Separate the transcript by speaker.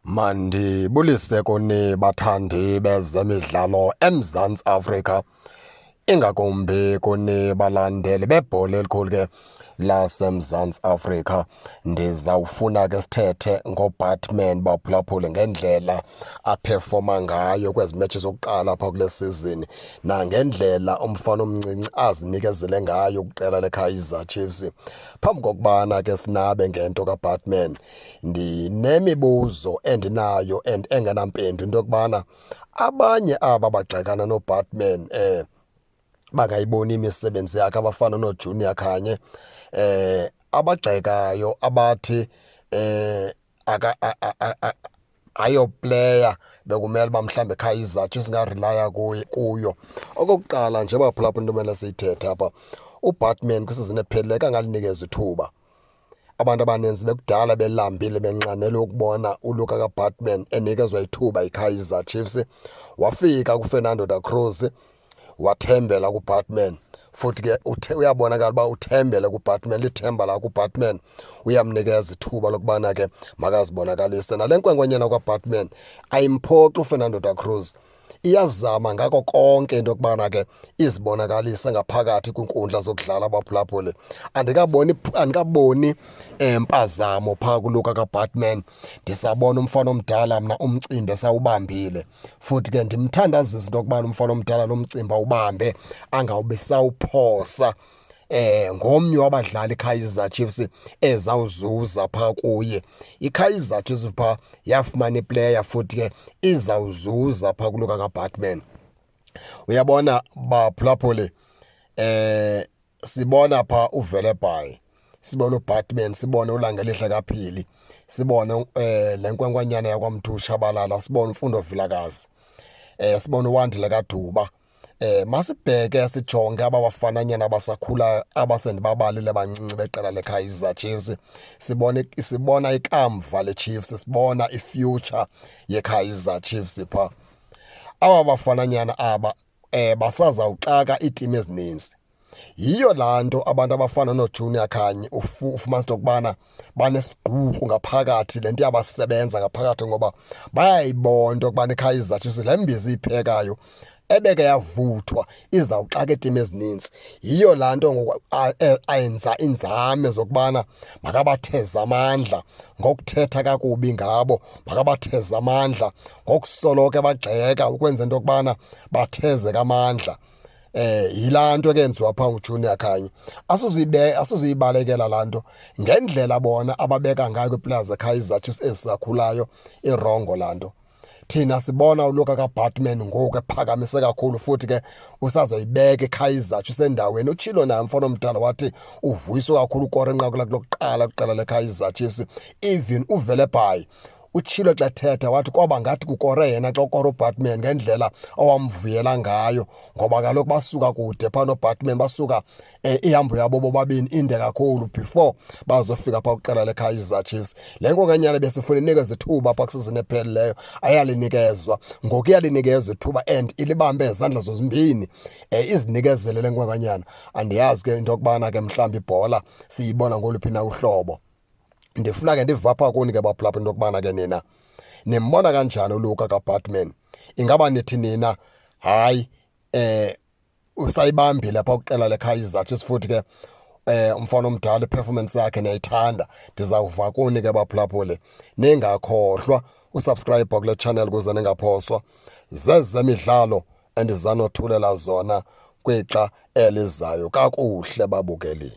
Speaker 1: Mandibulise kuni bathandi bezemidlalo eMzantsi Afrika, ingakumbi kuni balandeli bebhola elikhulu ke laseMzantsi Afrika. Ndizawufuna ke sithethe ngoBatman baphulaphule ngendlela aperforma ngayo kwezi matches zokuqala apha kule season, nangendlela umfana omncinci azinikezele ngayo kwiqela leKaizer Chiefs. Phambi kokubana ke sinabe ngento kaBatman, ndinemibuzo endinayo and engenampendulo, into yokubana abanye aba bagxekana noBatman bangayiboni imisebenzi yakhe, abafana noJunior Khanye, abagxekayo abathi ayo player bekumele uba mhlawumbi eKaizer Chiefs singarelaya kuyo. Okokuqala nje baphulaphula into emele siyithethe apha, uBatman kwisizini ephelileyo kangalinikeza ithuba. Abantu abaninzi bekudala belambile benqanele ukubona uluka kaBatman enikezwa ithuba yiKaizer Chiefs. Wafika kuFernando da Cruz, wathembela kuBatman, futhi ke uyabonakala uba uthembele kuBatman, lithemba la kuBatman, uyamnikeza ithuba lokubana ke makazibonakalise. Nale nkwenkwenyana kwaBatman ayimphoxi uFernando da Cruz, iyazama ngako konke into yokubana ke izibonakalise ngaphakathi kwinkundla zokudlala abaphulaphuli. Andikaboni mpazamo phaa kuluka kaBatman. Ndisabona umfana omdala mna umcimbi esawubambile, futhi ke ndimthandazisa into yokubana umfana omdala lo mcimbi awubambe angawubi sawuphosa ngomnye wabadlali iKaizer Chiefs ezawuzuza phaa kuye. IKaizer Chiefs phaa yafumana iplayer futhi ke izawuzuza phaa kuluka kaBatman. Uyabona baphulaphuli, sibona phaa uVelebhayi, sibona uBatman, sibona uLangelihle Kaphili, sibona le nkwenkwenyana yakwaMthu Tshabalala, sibona uMfundo Vilakazi, sibona uWandile kaDuba. Masibheke sijonge aba bafananyana abasakhula abasendibabalile bancinci beqela leKaizer Chiefs, sibona ikamva leChiefs, sibona ifuture yeKaizer Chiefs phaa. Aba bafananyana aba basazawuxaka iitimu ezininzi. Yiyo laa nto abantu abafana noJunior Khanye ufumanisa ukubana banesigqurhu ngaphakathi, le nto iyabasebenza ngaphakathi, ngoba bayayibona into yokubana iKaizer Chiefs le mbiza iyiphekayo ebeke yavuthwa izawuxaka iitimu ezininzi. Yiyo laa nto ngoku ayenza iinzame zokubana makabatheze amandla ngokuthetha kakubi ngabo, makabatheze amandla ngokusoloko ebagxeka ukwenza into yokubana bathezeke amandla. Yilaa nto ke yenziwa phaa nguJunior Khanye. Asuziyibalekela laa nto ngendlela bona ababeka ngayo kwiiplayer zeKaizer Chiefs ezisakhulayo, irongo laa nto. Thina sibona uluka kaBatman ngoku ephakamise kakhulu, futhi ke usazoyibeka iKaizer Chiefs endaweni. Utshilo naye mfana omdala wathi uvuyiswe kakhulu ukora inqaku lakhe lokuqala kwiqela leKaizer Chiefs. Even uVelebhayi utshilo xa thetha wathi kwaba ngathi kukore yena xa ukora uBatman ngendlela owamvuyela ngayo, ngoba kaloku basuka kude phaa noBatman, basuka ihambo yabo bobabini inde kakhulu before bazofika phaa kwiqela leKaizer Chiefs. Le nkwenkwenyana besifuna inikeza ithuba phaa kwisizini ephelileyo, ayalinikezwa. Ngoku iyalinikezwa ithuba and ilibambe ezandla zozimbini, izinikezele le nkwenkwenyana. Andiyazi ke into yokubana ke mhlawumbi ibhola siyibona ngoluphi na uhlobo. Ndifuna ke ndiva phaa kuni ke baphulaphula into yokubana ke nina nimbona kanjani uluka kaBatman. Ingaba nithi nina hayi usayibambile phaa kwiqela leKaizer Chiefs, futhi ke umfana omdala iperformance yakhe niyayithanda? Ndizawuva kuni ke baphulaphuli. Ningakhohlwa usubscribe kule channel ukuze ningaphoswa zezemidlalo endizanothulela zona kwixa elizayo. Kakuhle babukeli.